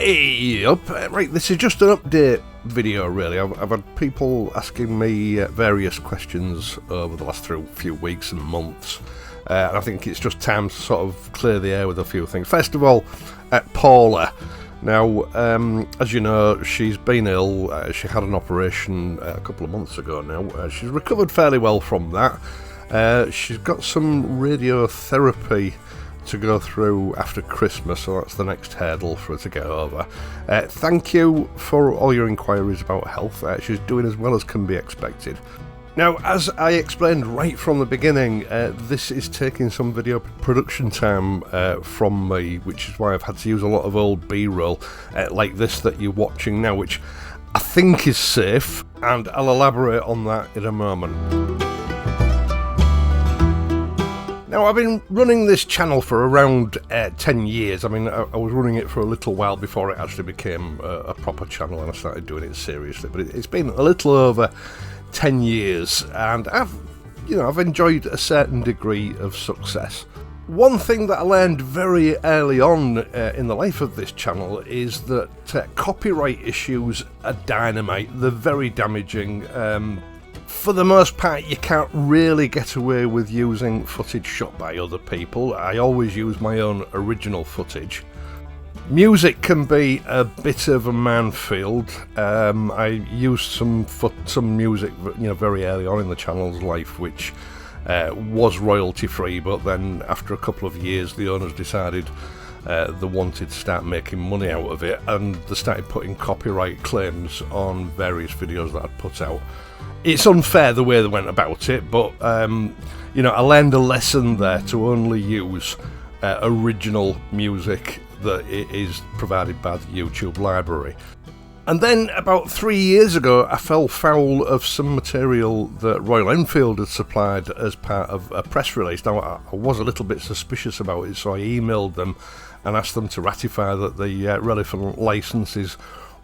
Hey up! Right, this is just an update video really. I've had people asking me various questions over the last few weeks and months. And I think it's just time to sort of clear the air with a few things. First of all, Paula. Now, as you know, she's been ill. She had an operation a couple of months ago now. She's recovered fairly well from that. She's got some radiotherapy to go through after Christmas, so that's the next hurdle for her to get over. Thank you for all your inquiries about health. She's doing as well as can be expected. Now, as I explained right from the beginning, this is taking some video production time from me, which is why I've had to use a lot of old B-roll like this that you're watching now, which I think is safe, and I'll elaborate on that in a moment. Now, I've been running this channel for around 10 years. I mean, I was running it for a little while before it actually became a proper channel and I started doing it seriously, but it's been a little over 10 years, and I've enjoyed a certain degree of success. One thing that I learned very early on in the life of this channel is that copyright issues are dynamite. They're very damaging. For the most part, you can't really get away with using footage shot by other people. I always use my own original footage. Music can be a bit of a minefield. I used some music, very early on in the channel's life, which was royalty free. But then, after a couple of years, the owners decided they wanted to start making money out of it, and they started putting copyright claims on various videos that I'd put out. It's unfair the way they went about it, but I learned a lesson there to only use original music that is provided by the YouTube library. And then about 3 years ago, I fell foul of some material that Royal Enfield had supplied as part of a press release. Now, I was a little bit suspicious about it, so I emailed them and asked them to ratify that the relevant licenses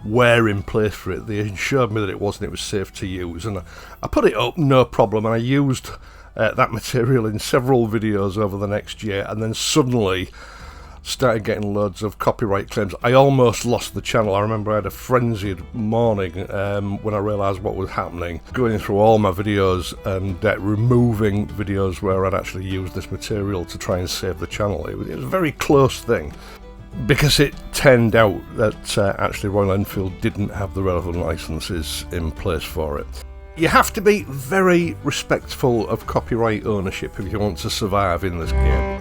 were in place for it. They assured me that it was safe to use, and I put it up, no problem, and I used that material in several videos over the next year, and then suddenly started getting loads of copyright claims. I almost lost the channel. I remember I had a frenzied morning when I realised what was happening, going through all my videos and removing videos where I'd actually used this material to try and save the channel. It was a very close thing, because it turned out that actually Royal Enfield didn't have the relevant licenses in place for it. You have to be very respectful of copyright ownership if you want to survive in this game.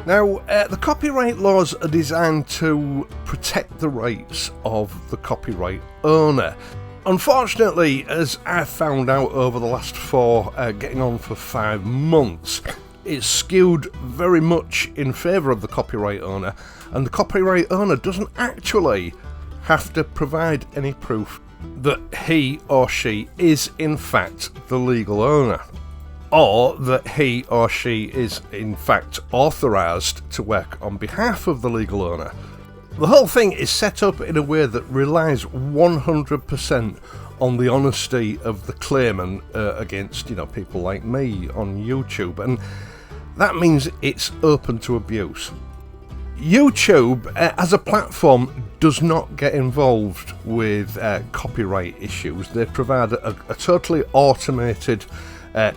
Now, the copyright laws are designed to protect the rights of the copyright owner. Unfortunately, as I found out over the last getting on for 5 months, it's skewed very much in favour of the copyright owner, and the copyright owner doesn't actually have to provide any proof that he or she is in fact the legal owner, or that he or she is in fact authorised to work on behalf of the legal owner. The whole thing is set up in a way that relies 100% on the honesty of the claimant against people like me on YouTube, and that means it's open to abuse. YouTube, as a platform, does not get involved with copyright issues. They provide a totally automated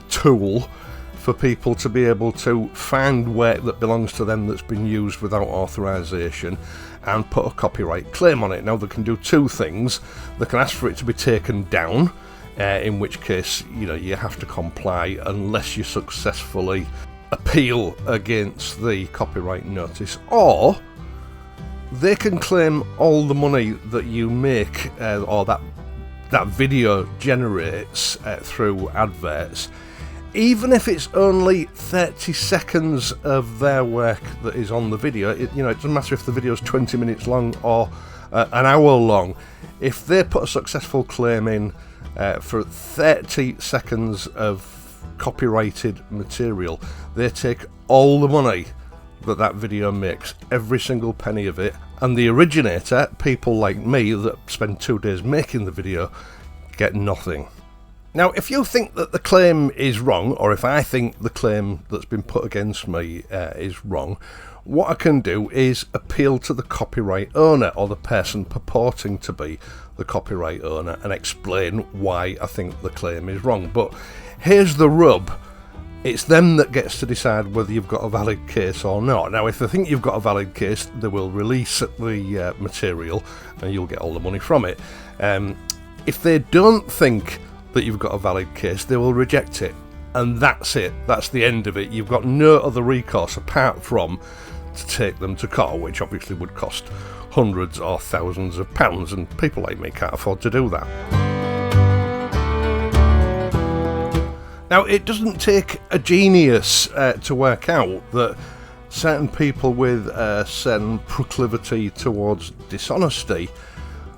tool for people to be able to find work that belongs to them that's been used without authorization and put a copyright claim on it. Now, they can do two things. They can ask for it to be taken down, in which case you have to comply unless you successfully appeal against the copyright notice, or they can claim all the money that you make or that video generates through adverts, even if it's only 30 seconds of their work that is on the video. It doesn't matter if the video is 20 minutes long or an hour long. If they put a successful claim in for 30 seconds of copyrighted material, they take all the money that video makes, every single penny of it, and the originator, people like me that spend 2 days making the video, get nothing. Now, if you think that the claim is wrong, or if I think the claim that's been put against me is wrong, what I can do is appeal to the copyright owner or the person purporting to be the copyright owner and explain why I think the claim is wrong. But here's the rub. It's them that gets to decide whether you've got a valid case or not. Now, if they think you've got a valid case, they will release the material and you'll get all the money from it. If they don't think that you've got a valid case, they will reject it. And that's it. That's the end of it. You've got no other recourse apart from to take them to court, which obviously would cost hundreds or thousands of pounds, and people like me can't afford to do that. Now, it doesn't take a genius to work out that certain people with a certain proclivity towards dishonesty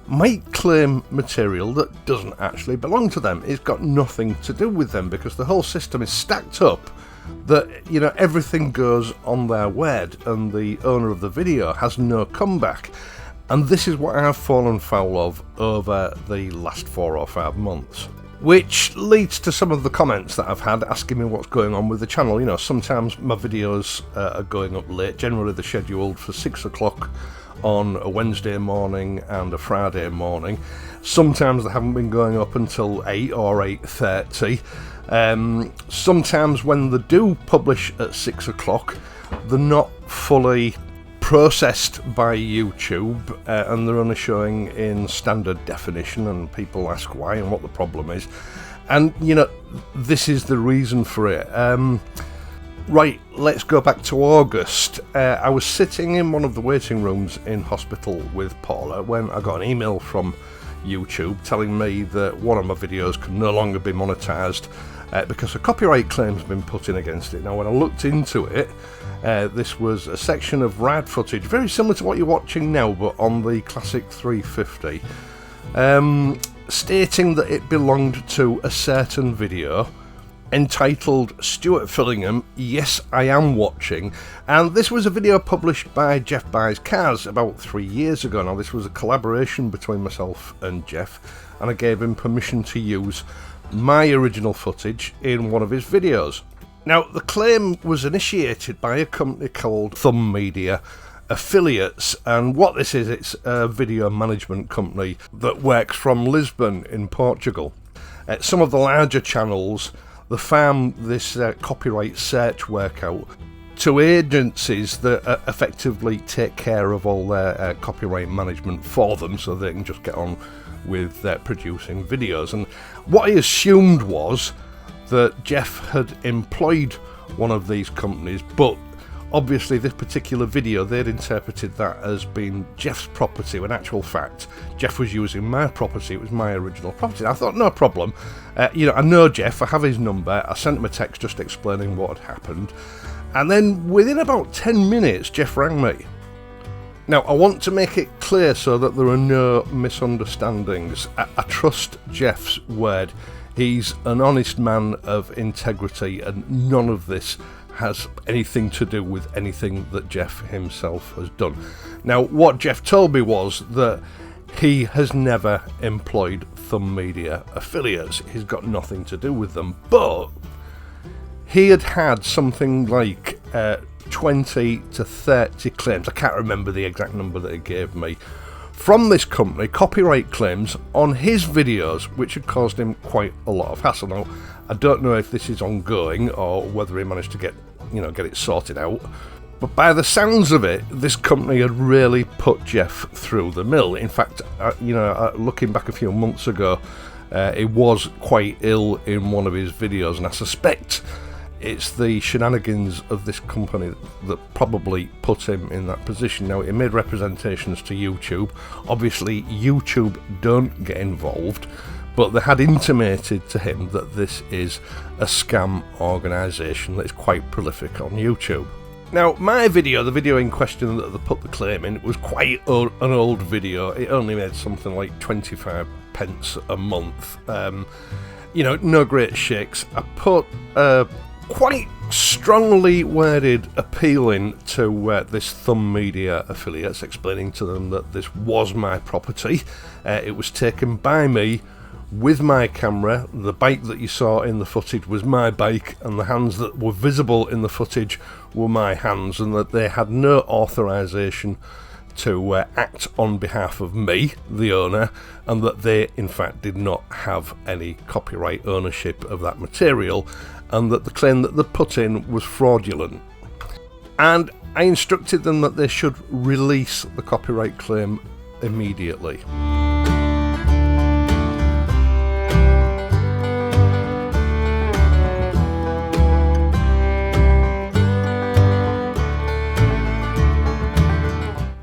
might claim material that doesn't actually belong to them. It's got nothing to do with them because the whole system is stacked up that, you know, everything goes on their word and the owner of the video has no comeback. And this is what I've fallen foul of over the last 4 or 5 months. Which leads to some of the comments that I've had asking me what's going on with the channel. You know, sometimes my videos are going up late. Generally they're scheduled for 6 o'clock on a Wednesday morning and a Friday morning. Sometimes they haven't been going up until 8 or 8:30. Sometimes when they do publish at 6 o'clock, they're not fully processed by YouTube and they're only showing in standard definition, and people ask why and what the problem is. And, you know, this is the reason for it. Right, let's go back to August. I was sitting in one of the waiting rooms in hospital with Paula when I got an email from YouTube telling me that one of my videos could no longer be monetised because a copyright claim has been put in against it. Now, when I looked into it, this was a section of rad footage, very similar to what you're watching now, but on the classic 350, stating that it belonged to a certain video entitled Stuart Fillingham, Yes I Am Watching, and this was a video published by Jeff Buys Cars about 3 years ago. Now, this was a collaboration between myself and Jeff, and I gave him permission to use my original footage in one of his videos. Now, the claim was initiated by a company called Thumb Media Affiliates, and what this is, it's a video management company that works from Lisbon in Portugal. Some of the larger channels, they farm this copyright search work out to agencies that effectively take care of all their copyright management for them, so they can just get on with producing videos. And what I assumed was that Jeff had employed one of these companies, but obviously this particular video, they'd interpreted that as being Jeff's property, when in actual fact Jeff was using my property. It was my original property. I thought, no problem, you know, I know Jeff, I have his number. I sent him a text just explaining what had happened, and then within about 10 minutes Jeff rang me. Now, I want to make it clear so that there are no misunderstandings. I trust Jeff's word. He's an honest man of integrity, and none of this has anything to do with anything that Jeff himself has done. Now, what Jeff told me was that he has never employed Thumb Media Affiliates. He's got nothing to do with them, but he had something like 20 to 30 claims, I can't remember the exact number that he gave me, from this company, copyright claims on his videos, which had caused him quite a lot of hassle. Now, I don't know if this is ongoing or whether he managed to get it sorted out, but by the sounds of it, this company had really put Jeff through the mill. In fact, looking back a few months ago, he was quite ill in one of his videos, and I suspect it's the shenanigans of this company that probably put him in that position. Now, he made representations to YouTube. Obviously, YouTube don't get involved, but they had intimated to him that this is a scam organisation that is quite prolific on YouTube. Now, my video, the video in question that they put the claim in, was quite an old video. It only made something like 25 pence a month. No great shakes. I put quite strongly worded appeal in to this Thumb Media Affiliates, explaining to them that this was my property. It was taken by me with my camera. The bike that you saw in the footage was my bike, and the hands that were visible in the footage were my hands, and that they had no authorization to act on behalf of me, the owner, and that they in fact did not have any copyright ownership of that material, and that the claim that they put in was fraudulent. And I instructed them that they should release the copyright claim immediately.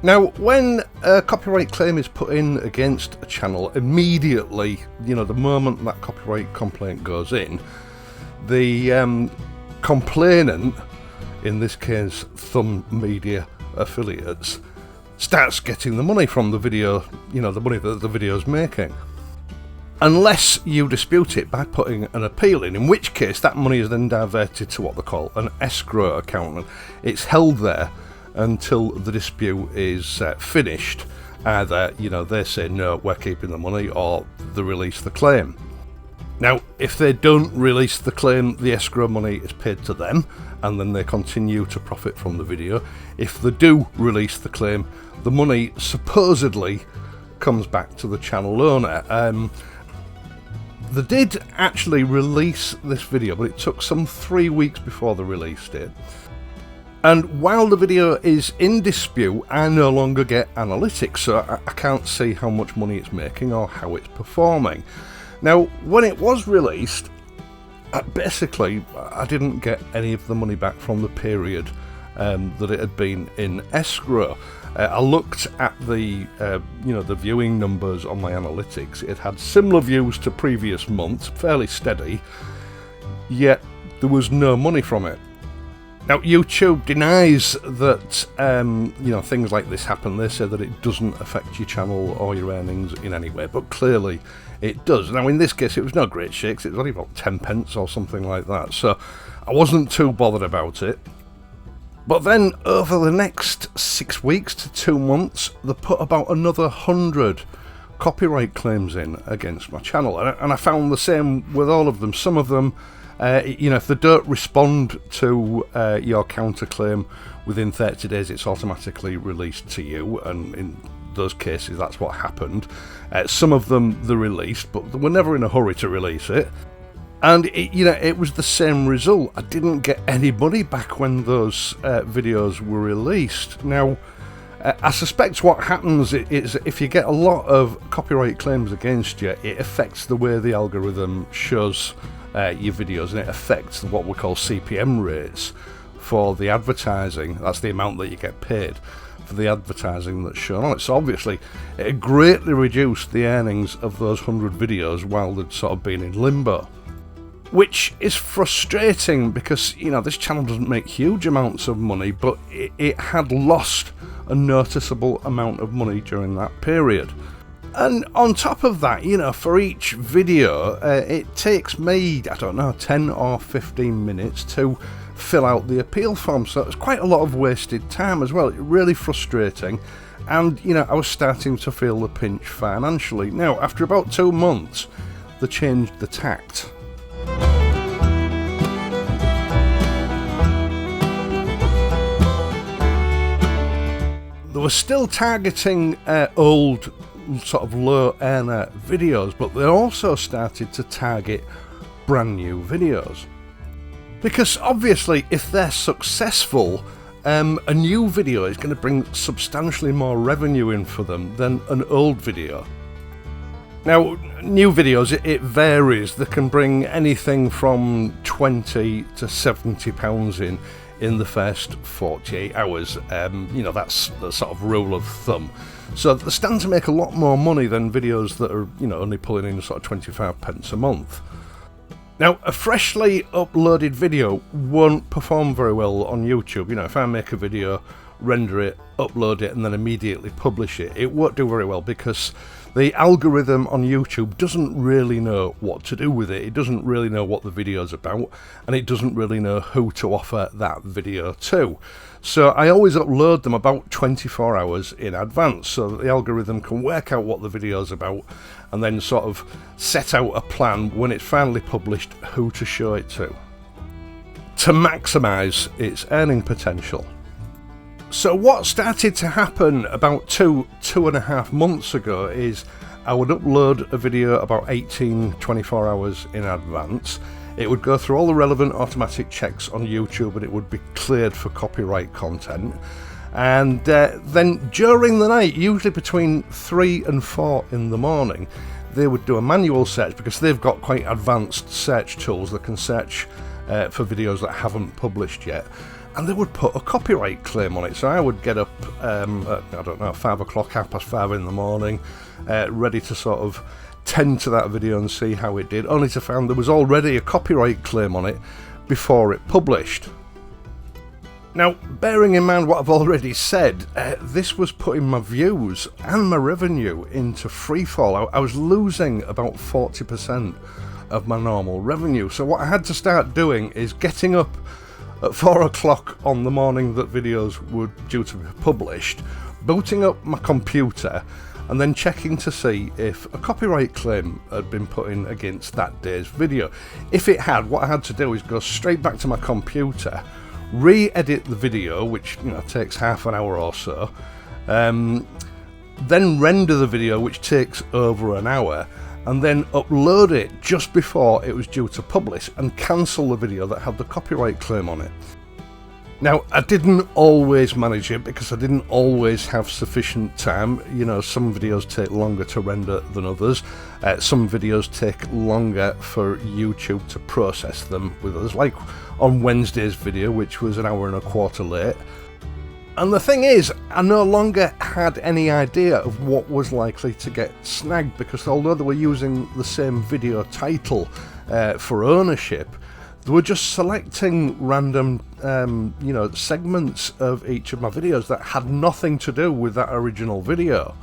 Now, when a copyright claim is put in against a channel, immediately, the moment that copyright complaint goes in, the complainant, in this case Thumb Media affiliates, starts getting the money from the video, the money that the video's making. Unless you dispute it by putting an appeal in which case that money is then diverted to what they call an escrow account, and it's held there until the dispute is finished. Either, they say no, we're keeping the money, or they release the claim. Now, if they don't release the claim, the escrow money is paid to them, and then they continue to profit from the video. If they do release the claim, the money supposedly comes back to the channel owner. They did actually release this video, but it took some 3 weeks before they released it. And while the video is in dispute, I no longer get analytics, so I can't see how much money it's making or how it's performing. Now, when it was released, basically I didn't get any of the money back from the period that it had been in escrow. I looked at the the viewing numbers on my analytics. It had similar views to previous months, fairly steady, yet there was no money from it. Now, YouTube denies that things like this happen. They say that it doesn't affect your channel or your earnings in any way, but clearly it does. Now, in this case, it was no great shakes. It was only about 10 pence or something like that, so I wasn't too bothered about it. But then, over the next 6 weeks to 2 months, they put about another 100 copyright claims in against my channel, and I found the same with all of them. Some of them, if they don't respond to your counterclaim within 30 days, it's automatically released to you, and in those cases that's what happened. Some of them they released, but they were never in a hurry to release it, and it was the same result. I didn't get any money back when those videos were released. Now, I suspect what happens is if you get a lot of copyright claims against you, it affects the way the algorithm shows your videos, and it affects what we call CPM rates for the advertising. That's the amount that you get paid for the advertising that's shown on it. So obviously it greatly reduced the earnings of those 100 videos while they'd sort of been in limbo, which is frustrating because this channel doesn't make huge amounts of money, but it had lost a noticeable amount of money during that period. And on top of that, for each video, it takes me, 10 or 15 minutes to fill out the appeal form. So it's quite a lot of wasted time as well. It's really frustrating. And, I was starting to feel the pinch financially. Now, after about 2 months, they changed the tact. They were still targeting old sort of low earner videos, but they also started to target brand new videos, because obviously if they're successful, a new video is going to bring substantially more revenue in for them than an old video. Now, new videos, it varies. They can bring anything from £20 to £70 in the first 48 hours. That's the sort of rule of thumb. So they stand to make a lot more money than videos that are, only pulling in sort of 25 pence a month. Now, a freshly uploaded video won't perform very well on YouTube. If I make a video render it, upload it, and then immediately publish it, it won't do very well, because the algorithm on YouTube doesn't really know what to do with it. It doesn't really know what the video's about, and it doesn't really know who to offer that video to. So I always upload them about 24 hours in advance, so that the algorithm can work out what the video's about, and then sort of set out a plan when it's finally published who to show it to maximise its earning potential. So what started to happen about two and a half months ago is I would upload a video about 24 hours in advance. It would go through all the relevant automatic checks on YouTube, and it would be cleared for copyright content. And then during the night, usually between 3 and 4 in the morning, they would do a manual search, because they've got quite advanced search tools that can search for videos that haven't published yet. And they would put a copyright claim on it. So I would get up at, I don't know, 5 o'clock, 5:30 in the morning, ready to sort of tend to that video and see how it did, only to find there was already a copyright claim on it before it published. Now, bearing in mind what I've already said, this was putting my views and my revenue into freefall. I was losing about 40% of my normal revenue. So what I had to start doing is getting up at 4 o'clock on the morning that videos were due to be published, booting up my computer, and then checking to see if a copyright claim had been put in against that day's video. If it had, what I had to do is go straight back to my computer, re-edit the video, which takes half an hour or so, then render the video, which takes over an hour, and then upload it just before it was due to publish, and cancel the video that had the copyright claim on it. Now, I didn't always manage it, because I didn't always have sufficient time. Some videos take longer to render than others. Some videos take longer for YouTube to process them with others, like on Wednesday's video, which was an hour and a quarter late. And the thing is, I no longer had any idea of what was likely to get snagged, because although they were using the same video title for ownership, they were just selecting random segments of each of my videos that had nothing to do with that original video.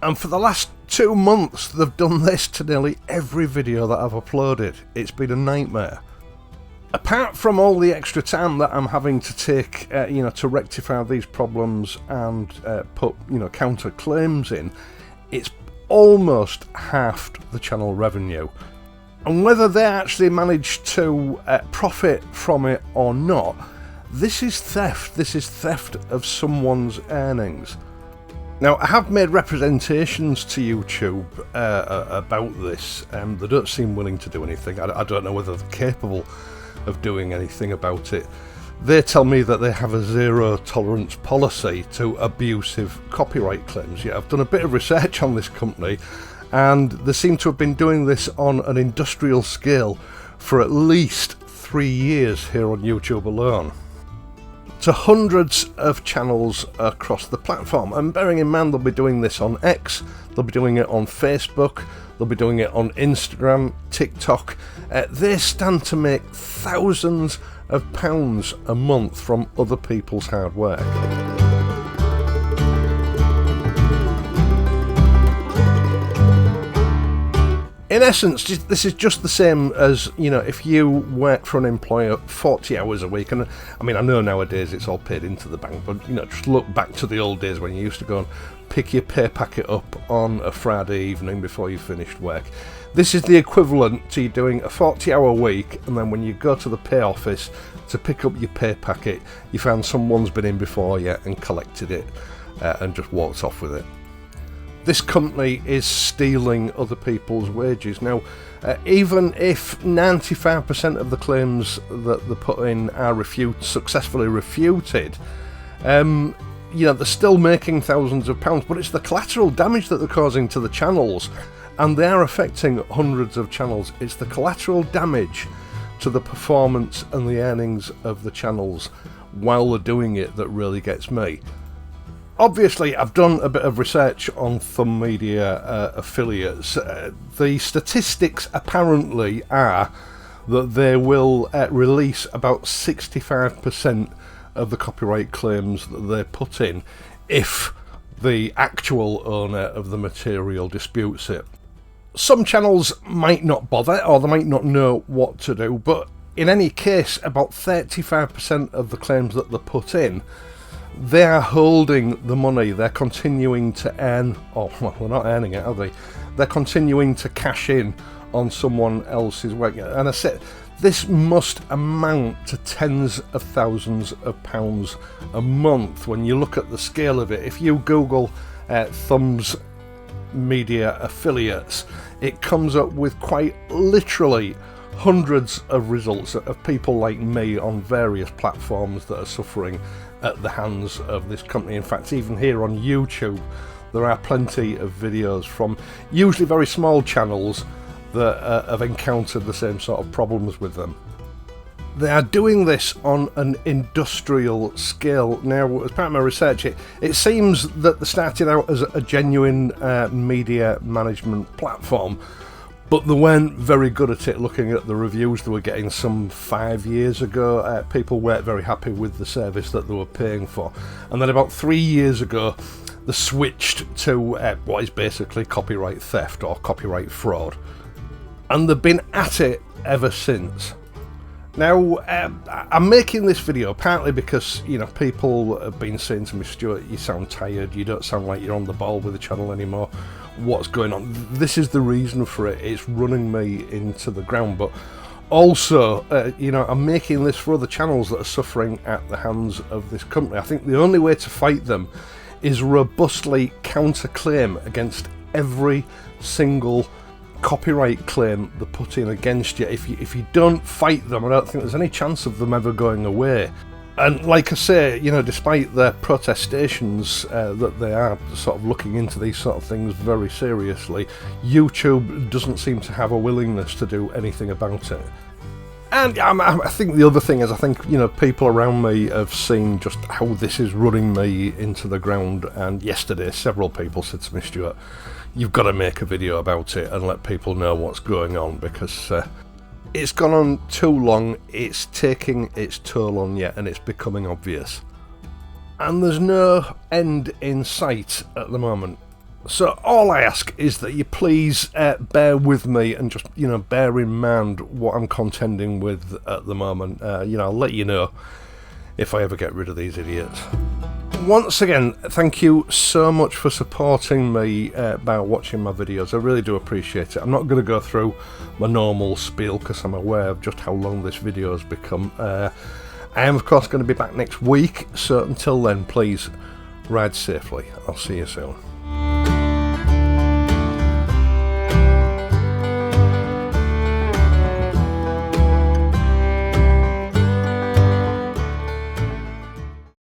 And for the last 2 months, they've done this to nearly every video that I've uploaded. It's been a nightmare. Apart from all the extra time that I'm having to take, to rectify these problems and put, counter claims in, it's almost halved the channel revenue. And whether they actually managed to profit from it or not, this is theft. This is theft of someone's earnings. Now, I have made representations to YouTube about this. They don't seem willing to do anything. I don't know whether they're capable of doing anything about it. They tell me that they have a zero tolerance policy to abusive copyright claims. Yeah, I've done a bit of research on this company, and they seem to have been doing this on an industrial scale for at least 3 years here on YouTube alone, to hundreds of channels across the platform. And bearing in mind, they'll be doing this on X, they'll be doing it on Facebook, they'll be doing it on Instagram, TikTok. They stand to make thousands of pounds a month from other people's hard work. In essence, this is just the same as, if you work for an employer 40 hours a week. And I mean, I know nowadays it's all paid into the bank, but, just look back to the old days when you used to go and pick your pay packet up on a Friday evening before you finished work. This is the equivalent to you doing a 40-hour week, and then when you go to the pay office to pick up your pay packet, you find someone's been in before you and collected it and just walked off with it. This company is stealing other people's wages. Now, even if 95% of the claims that they put in are successfully refuted, they're still making thousands of pounds, but it's the collateral damage that they're causing to the channels, and they are affecting hundreds of channels. It's the collateral damage to the performance and the earnings of the channels while they're doing it that really gets me. Obviously, I've done a bit of research on Thumb Media affiliates. The statistics apparently are that they will release about 65% of the copyright claims that they put in if the actual owner of the material disputes it. Some channels might not bother, or they might not know what to do, but in any case, about 35% of the claims that they put in, they are holding the money. They're continuing to earn, or well, they're not earning it, are they? They're continuing to cash in on someone else's work. And I said, this must amount to tens of thousands of pounds a month when you look at the scale of it. If you Google Thumbs Media affiliates, it comes up with quite literally hundreds of results of people like me on various platforms that are suffering at the hands of this company. In fact, even here on YouTube, there are plenty of videos from usually very small channels that have encountered the same sort of problems with them. They are doing this on an industrial scale. Now, as part of my research, it seems that they started out as a genuine media management platform, but they weren't very good at it. Looking at the reviews they were getting some 5 years ago, people weren't very happy with the service that they were paying for. And then about 3 years ago, they switched to what is basically copyright theft or copyright fraud. And they've been at it ever since. Now, I'm making this video partly because, you know, people have been saying to me, Stuart, you sound tired, you don't sound like you're on the ball with the channel anymore. What's going on? This is the reason for it. It's running me into the ground. But also, you know, I'm making this for other channels that are suffering at the hands of this company. I think the only way to fight them is robustly counterclaim against every single copyright claim they put in against you. If you don't fight them, I don't think there's any chance of them ever going away. And like I say, you know, despite their protestations that they are sort of looking into these sort of things very seriously, YouTube doesn't seem to have a willingness to do anything about it. And I think the other thing is, I think, you know, people around me have seen just how this is running me into the ground. And yesterday, several people said to me, Stuart, you've got to make a video about it and let people know what's going on, because it's gone on too long, it's taking its toll on you, and it's becoming obvious. And there's no end in sight at the moment. So all I ask is that you please bear with me and just, you know, bear in mind what I'm contending with at the moment. You know, I'll let you know if I ever get rid of these idiots. Once again, thank you so much for supporting me by watching my videos. I really do appreciate it. I'm not going to go through my normal spiel because I'm aware of just how long this video has become. I am, of course, going to be back next week, so until then, please ride safely. I'll see you soon.